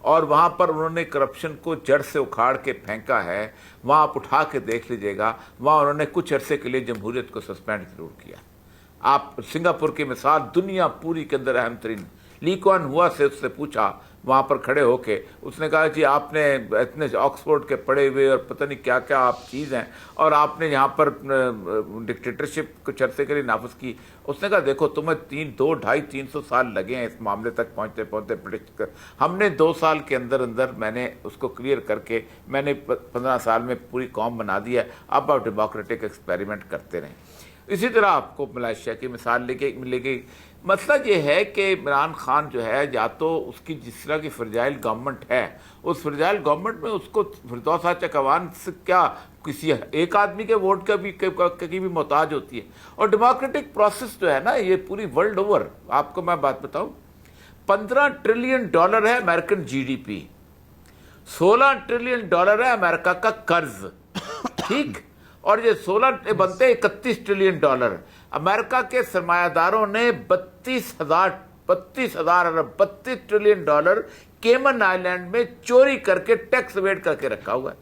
اور وہاں پر انہوں نے کرپشن کو جڑ سے اکھاڑ کے پھینکا ہے، وہاں آپ اٹھا کے دیکھ لیجئے گا، وہاں انہوں نے کچھ عرصے کے لیے جمہوریت کو سسپینڈ ضرور کیا۔ آپ سنگاپور کی مثال دنیا پوری کے اندر اہم ترین، لی کوان ہوا سے اس سے پوچھا وہاں پر کھڑے ہو کے، اس نے کہا جی آپ نے اتنے آکسفورڈ کے پڑھے ہوئے اور پتہ نہیں کیا کیا آپ چیز ہیں، اور آپ نے یہاں پر ڈکٹیٹرشپ کچھ عرصے کے لیے نافذ کی۔ اس نے کہا دیکھو تمہیں 200-250-300 سال لگے ہیں اس معاملے تک پہنچتے پہنچتے، ہم نے 2 سال کے اندر میں نے اس کو کلیئر کر کے میں نے 15 سال میں پوری قوم بنا دیا ہے، اب آپ ڈیموکریٹک ایکسپیریمنٹ کرتے رہیں۔ اسی طرح آپ کو ملائیشیا کی مثال لے کے ملے گی۔ مسئلہ یہ ہے کہ عمران خان جو ہے، یا تو اس کی جس طرح کی فرجائل گورنمنٹ ہے، اس فرجائل گورنمنٹ میں اس کو فردوس چکوان سے کیا کسی ایک آدمی کے ووٹ کا بھی محتاج ہوتی ہے۔ اور ڈیموکریٹک پروسیس جو ہے نا، یہ پوری ورلڈ اوور، آپ کو میں بات بتاؤں، $15 ٹریلین ہے American G D P, $16 trillion ہے امریکہ کا قرض، ٹھیک؟ اور یہ 16 بنتے 31 ٹریلین ڈالر۔ امریکہ کے سرمایہ داروں نے 32 ٹریلین ڈالر کیمن آئی لینڈ میں چوری کر کے ٹیکس ایویڈ کر کے رکھا ہوا ہے۔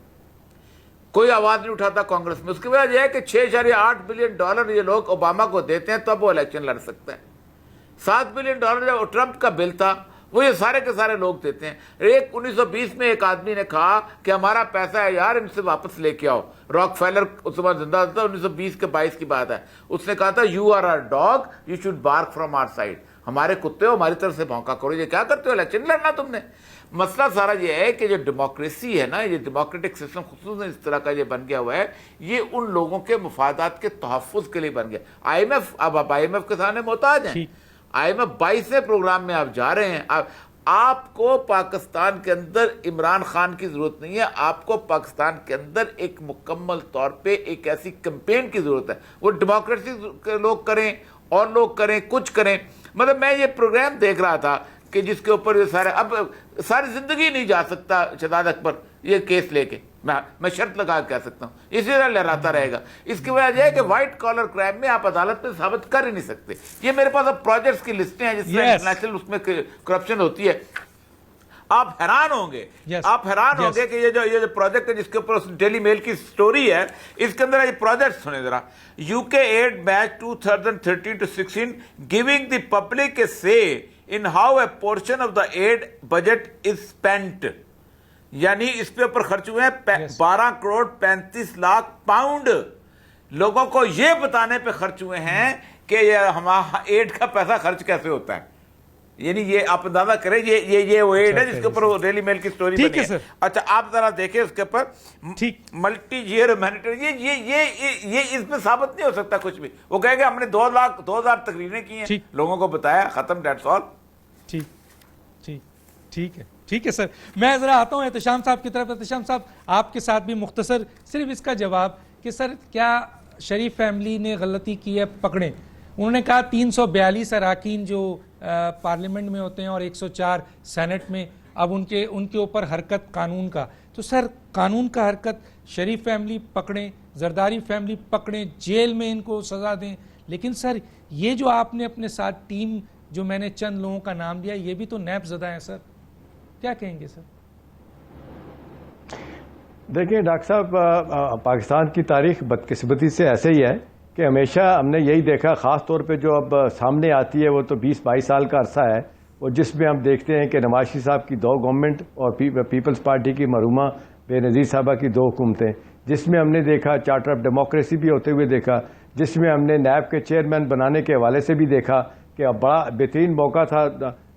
کوئی آواز نہیں اٹھاتا کانگریس میں۔ اس کی وجہ یہ ہے کہ $6.8 بلین یہ لوگ اوباما کو دیتے ہیں تب وہ الیکشن لڑ سکتا ہے۔ $7 بلین جب ٹرمپ کا بل تھا وہ یہ سارے کے سارے لوگ دیتے ہیں۔ 1920 میں ایک آدمی نے کہا کہ ہمارا پیسہ ہے یار، ان سے واپس لے کے آؤ۔ راک فیلر اس وقت زندہ تھا، 1920 کے 22 کی بات ہے۔ اس نے کہا تھا you are our dog, you should bark from our side, ہمارے کتے ہو، ہماری طرف سے بھونکا کرو، یہ کیا کرتے ہو، الیکشن لڑنا تم نے۔ مسئلہ سارا یہ ہے کہ جو ڈیموکریسی ہے نا، یہ ڈیموکریٹک سسٹم خصوصاً اس طرح کا یہ بن گیا ہوا ہے، یہ ان لوگوں کے مفادات کے تحفظ کے لیے بن گیا۔ آئی ایم ایف، اب آپ آئی ایم ایف کے سامنے محتاج ہیں۔ آئی ایم ایف 22ویں پروگرام میں آپ جا رہے ہیں۔ آپ کو پاکستان کے اندر عمران خان کی ضرورت نہیں ہے، آپ کو پاکستان کے اندر ایک مکمل طور پہ ایک ایسی کمپین کی ضرورت ہے۔ وہ ڈیموکریسی کے لوگ کریں اور لوگ کریں، کچھ کریں۔ مطلب میں یہ پروگرام دیکھ رہا تھا کہ جس کے اوپر یہ سارے، اب ساری زندگی نہیں جا سکتا شہزاد اکبر یہ کیس لے کے، میں شرط لگا کہہ سکتا ہوں، اسی طرح لہراتا رہے گا۔ اس کی وجہ یہ ہے کہ وائٹ کالر کرائم میں آپ عدالت میں ثابت کر ہی نہیں سکتے۔ یہ میرے پاس اب پروجیکٹس کی لسٹیں ہیں جس میں انٹرنیشنل اس میں کرپشن ہوتی ہے۔ آپ حیران ہوں گے، آپ حیران ہوں گے کہ یہ جو پروجیکٹ ہے جس کے اوپر ڈیلی میل کی سٹوری ہے، اس کے اندر یہ پروجیکٹ سنیں ذرا۔ UK aid batch 2013-16 giving the public a say in how a portion of the aid budget is spent، یعنی اس پہ اوپر خرچ ہوئے ہیں 12 کروڑ 35 لاکھ پاؤنڈ، لوگوں کو یہ بتانے پہ خرچ ہوئے ہیں کہ یہ ہمارا ایڈ کا پیسہ خرچ کیسے ہوتا ہے۔ یعنی یہ آپ اندازہ کریں، یہ وہ ایڈ ہے جس کے اوپر ڈیلی میل کی سٹوری بنی ہے۔ اچھا آپ ذرا دیکھیں اس کے اوپر ملٹی ایئر ہیومینیٹیرین، یہ اس میں ثابت نہیں ہو سکتا کچھ بھی۔ وہ کہے گا ہم نے 2,000 تقریریں کی ہیں، لوگوں کو بتایا، ختم، دیٹس آل۔ ٹھیک ہے سر، میں ذرا آتا ہوں احتشام صاحب کی طرف۔ احتشام صاحب آپ کے ساتھ بھی مختصر صرف اس کا جواب کہ سر کیا شریف فیملی نے غلطی کی ہے؟ پکڑیں، انہوں نے کہا 342 اراکین جو پارلیمنٹ میں ہوتے ہیں اور 104 سینٹ میں، اب ان کے اوپر حرکت قانون کا، تو سر قانون کا حرکت شریف فیملی پکڑیں، زرداری فیملی پکڑیں، جیل میں ان کو سزا دیں، لیکن سر یہ جو آپ نے اپنے ساتھ ٹیم جو میں نے چند لوگوں کا نام دیا، یہ بھی تو نیب زدہ ہیں سر، کیا کہیں گے سر؟ دیکھیں ڈاکٹر صاحب، پاکستان کی تاریخ بدقسمتی سے ایسے ہی ہے کہ ہمیشہ ہم نے یہی دیکھا، خاص طور پہ جو اب سامنے آتی ہے وہ تو 20-22 سال کا عرصہ ہے، اور جس میں ہم دیکھتے ہیں کہ نواز شریف صاحب کی 2 گورنمنٹ اور پیپلز پارٹی کی مرحومہ بے نظیر صاحبہ کی 2 حکومتیں، جس میں ہم نے دیکھا چارٹر آف ڈیموکریسی بھی ہوتے ہوئے دیکھا، جس میں ہم نے نیب کے چیئرمین بنانے کے حوالے سے بھی دیکھا کہ اب بڑا بہترین موقع تھا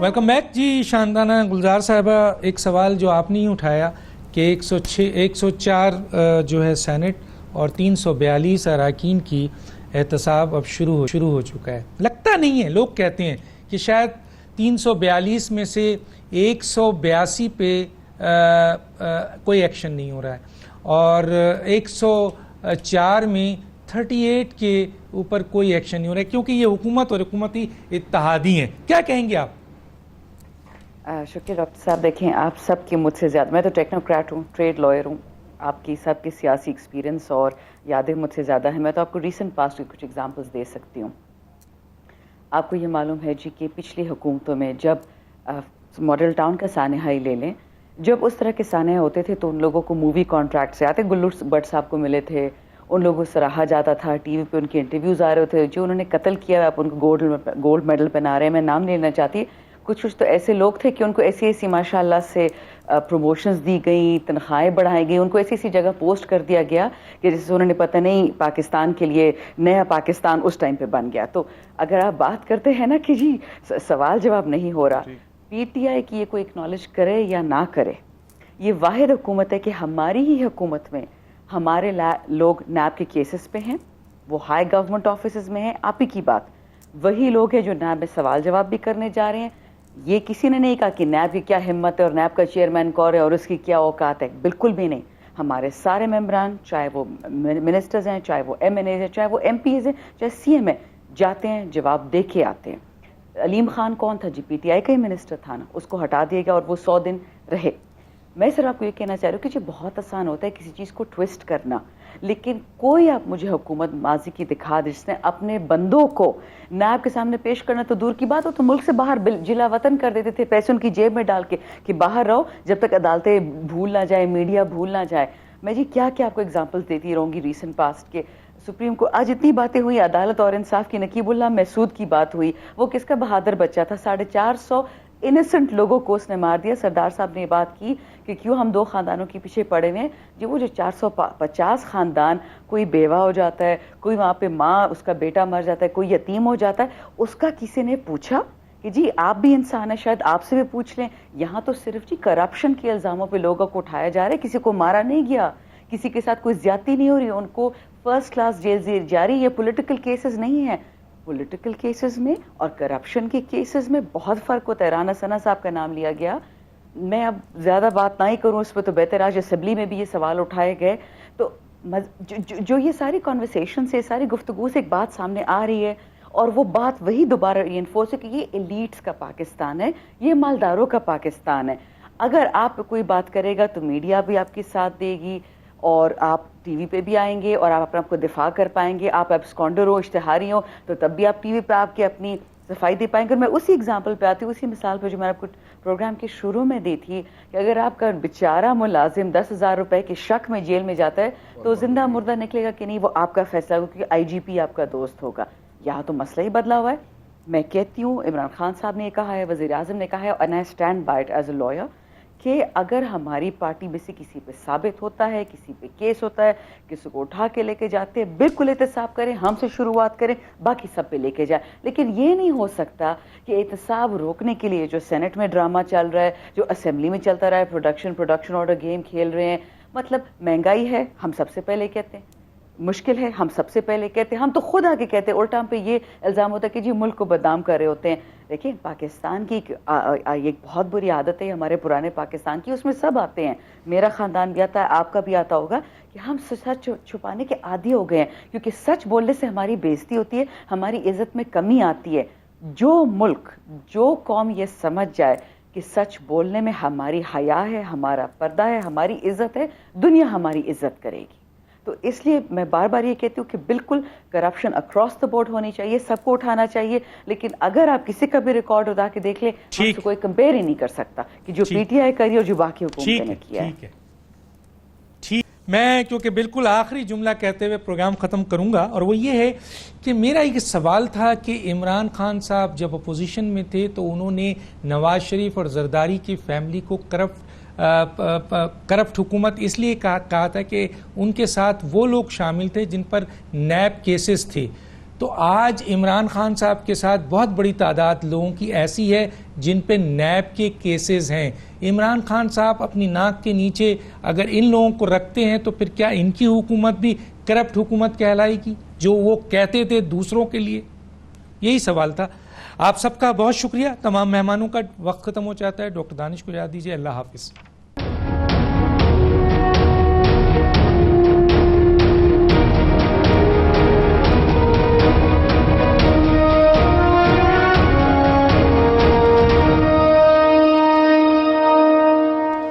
ویلکم بیک جی شاندانہ گلزار صاحبہ. ایک سوال جو آپ نے ہی اٹھایا کہ 104 جو ہے سینٹ اور 342 اراکین کی احتساب اب شروع ہو چکا ہے. لگتا نہیں ہے, لوگ کہتے ہیں کہ شاید 342 میں سے 182 پہ کوئی ایکشن نہیں ہو رہا ہے اور 104 میں 38 کے اوپر کوئی ایکشن نہیں ہو رہا ہے, کیونکہ یہ حکومت اور حکومتی اتحادی ہیں. کیا کہیں گے آپ؟ شکریہ ڈاکٹر صاحب. دیکھیں, آپ سب کی مجھ سے زیادہ, میں تو ٹیکنوکریٹ ہوں, ٹریڈ لائر ہوں, آپ کی سب کی سیاسی ایکسپیرینس اور یادیں مجھ سے زیادہ ہیں. میں تو آپ کو ریسنٹ پاسٹ کی کچھ ایگزامپلس دے سکتی ہوں. آپ کو یہ معلوم ہے جی کہ پچھلی حکومتوں میں جب ماڈل ٹاؤن کا سانحہ ہی لے لیں, جب اس طرح کے سانحے ہوتے تھے تو ان لوگوں کو مووی کانٹریکٹ سے آتے, گلو بٹ صاحب کو ملے تھے, ان لوگوں کو سراہا جاتا تھا, ٹی وی پہ ان کے انٹرویوز آ رہے تھے, جو انہوں نے قتل کیا آپ ان کو گولڈ میڈل پہنا رہے ہیں. میں نام نہیں لینا چاہتی, کچھ تو ایسے لوگ تھے کہ ان کو ایسی ماشاء اللہ سے پروموشنز دی گئیں, تنخواہیں بڑھائی گئی, ان کو ایسی جگہ پوسٹ کر دیا گیا کہ جس سے انہوں نے پتہ نہیں پاکستان کے لیے نیا پاکستان اس ٹائم پہ بن گیا. تو اگر آپ بات کرتے ہیں نا کہ جی سوال جواب نہیں ہو رہا, پی ٹی آئی کی یہ کوئی اکنالج کرے یا نہ کرے, یہ واحد حکومت ہے کہ ہماری ہی حکومت میں ہمارے لوگ نیب کے کیسز پہ ہیں, وہ ہائی گورنمنٹ آفیسز میں ہیں. آپ ہی کی بات, وہی لوگ ہیں جو نیب میں سوال جواب بھی کرنے جا رہے ہیں. یہ کسی نے نہیں کہا کہ نیب کی کیا ہمت ہے اور نیب کا چیئرمین کون ہے اور اس کی کیا اوقات ہے, بالکل بھی نہیں. ہمارے سارے ممبران, چاہے وہ منسٹرز ہیں, چاہے وہ ایم این ایز ہیں, چاہے وہ ایم پی ایز ہیں, چاہے سی ایم ہیں, جاتے ہیں, جواب دے کے آتے ہیں. علیم خان کون تھا جی, پی ٹی آئی کا ہی منسٹر تھا نا, اس کو ہٹا دیا گیا اور وہ 100 دن رہے. میں صرف آپ کو یہ کہنا چاہ رہی ہوں کہ یہ بہت آسان ہوتا ہے کسی چیز کو ٹویسٹ کرنا, لیکن کوئی آپ مجھے حکومت ماضی کی دکھا دے جس نے اپنے بندوں کو نیب کے سامنے پیش کرنا تو دور کی بات ہو, تو ملک سے باہر جلا وطن کر دیتے تھے, پیسے ان کی جیب میں ڈال کے کہ باہر رہو جب تک عدالتیں بھول نہ جائے, میڈیا بھول نہ جائے. میں جی کیا آپ کو ایگزامپلس دیتی رہوں گی ریسنٹ پاسٹ کے. سپریم کورٹ آج اتنی باتیں ہوئی, عدالت اور انصاف کی نقیب اللہ محسود کی بات ہوئی, وہ کس کا بہادر بچہ تھا, 450 انیسنٹ لوگوں کو اس نے مار دیا. سردار صاحب نے یہ بات کی کہ کیوں ہم 2 خاندانوں کے پیچھے پڑے ہوئے ہیں. جی وہ جو 450 خاندان, کوئی بیوہ ہو جاتا ہے, کوئی وہاں پہ ماں اس کا بیٹا مر جاتا ہے, کوئی یتیم ہو جاتا ہے, اس کا کسی نے پوچھا کہ جی آپ بھی انسان ہیں, شاید آپ سے بھی پوچھ لیں. یہاں تو صرف جی کرپشن کے الزاموں پہ لوگوں کو اٹھایا جا رہا ہے, کسی کو مارا نہیں گیا, کسی کے ساتھ کوئی زیادتی نہیں ہو رہی, ان کو فرسٹ کلاس جیل جاری. یہ پولیٹیکل کیسز نہیں ہیں. پولیٹیکل کیسز میں اور کرپشن کے کیسز میں بہت فرق ہوتا ہے. رانا ثنا صاحب کا نام لیا گیا, میں اب زیادہ بات نہ ہی کروں اس پہ, تو بہتر آج اسمبلی میں بھی یہ سوال اٹھائے گئے. تو جو یہ ساری کنورسیشن سے, ساری گفتگو سے ایک بات سامنے آ رہی ہے, اور وہ بات وہی دوبارہ ری انفورس ہے کہ یہ ایلیٹس کا پاکستان ہے, یہ مالداروں کا پاکستان ہے. اگر آپ کوئی بات کرے گا تو میڈیا بھی آپ کی ساتھ دے گی, اور آپ ٹی وی پہ بھی آئیں گے اور آپ اپنے آپ کو دفاع کر پائیں گے. آپ ایبسکانڈر ہو, اشتہاری ہو, تو تب بھی آپ ٹی وی پہ آپ کے اپنی صفائی دے پائیں گے. اور میں اسی ایگزامپل پہ آتی ہوں, اسی مثال پہ جو میں نے آپ کو پروگرام کے شروع میں دی تھی, کہ اگر آپ کا بیچارہ ملازم 10,000 روپے کے شک میں جیل میں جاتا ہے تو زندہ مردہ نکلے گا کہ نہیں, وہ آپ کا فیصلہ ہوگا, کیونکہ آئی جی پی آپ کا دوست ہوگا. یہاں تو مسئلہ ہی بدلا ہوا ہے. میں کہتی ہوں, عمران خان صاحب نے یہ کہا ہے, وزیر اعظم نے کہا ہے, and I stand by it as a lawyer, کہ اگر ہماری پارٹی میں سے کسی پہ ثابت ہوتا ہے, کسی پہ کیس ہوتا ہے, کسی کو اٹھا کے لے کے جاتے ہیں, بالکل احتساب کریں, ہم سے شروعات کریں, باقی سب پہ لے کے جائیں. لیکن یہ نہیں ہو سکتا کہ احتساب روکنے کے لیے جو سینٹ میں ڈرامہ چل رہا ہے, جو اسمبلی میں چلتا رہا ہے, پروڈکشن آرڈر گیم کھیل رہے ہیں. مطلب مہنگائی ہے, ہم سب سے پہلے کہتے ہیں, مشکل ہے, ہم سب سے پہلے کہتے ہیں, ہم تو خود آ کے کہتے ہیں. الٹا ہم پہ یہ الزام ہوتا ہے کہ جی ملک کو بدنام کر رہے ہوتے ہیں. دیکھیں, پاکستان کی ایک بہت بری عادت ہے ہمارے پرانے پاکستان کی, اس میں سب آتے ہیں, میرا خاندان بھی آتا ہے, آپ کا بھی آتا ہوگا, کہ ہم سچ چھپانے کے عادی ہو گئے ہیں, کیونکہ سچ بولنے سے ہماری بےزتی ہوتی ہے, ہماری عزت میں کمی آتی ہے. جو ملک, جو قوم یہ سمجھ جائے کہ سچ بولنے میں ہماری حیا ہے, ہمارا پردہ ہے, ہماری عزت ہے, دنیا ہماری عزت کرے گی. تو اس لیے میں بار بار یہ کہتی ہوں کہ بالکل کرپشن اکراس دا بورڈ ہونی چاہیے, سب کو اٹھانا چاہیے. لیکن اگر آپ کسی کا بھی ریکارڈ اٹھا کے دیکھ لیں, ہم سے کوئی کمپیئر ہی نہیں کر سکتا کہ جو پی ٹی آئی کری اور جو باقی حکومتیں نے کیا ہے. میں کیونکہ بالکل آخری جملہ کہتے ہوئے پروگرام ختم کروں گا, اور وہ یہ ہے کہ میرا ایک سوال تھا کہ عمران خان صاحب جب اپوزیشن میں تھے تو انہوں نے نواز شریف اور زرداری کی فیملی کو کرپٹ حکومت اس لیے کہا تھا کہ ان کے ساتھ وہ لوگ شامل تھے جن پر نیب کیسز تھے. تو آج عمران خان صاحب کے ساتھ بہت بڑی تعداد لوگوں کی ایسی ہے جن پہ نیب کے کیسز ہیں. عمران خان صاحب اپنی ناک کے نیچے اگر ان لوگوں کو رکھتے ہیں تو پھر کیا ان کی حکومت بھی کرپٹ حکومت کہلائے گی جو وہ کہتے تھے دوسروں کے لیے؟ یہی سوال تھا. آپ سب کا بہت شکریہ. تمام مہمانوں کا وقت ختم ہو جاتا ہے. ڈاکٹر دانش کو اجازت دیجیے. اللہ حافظ.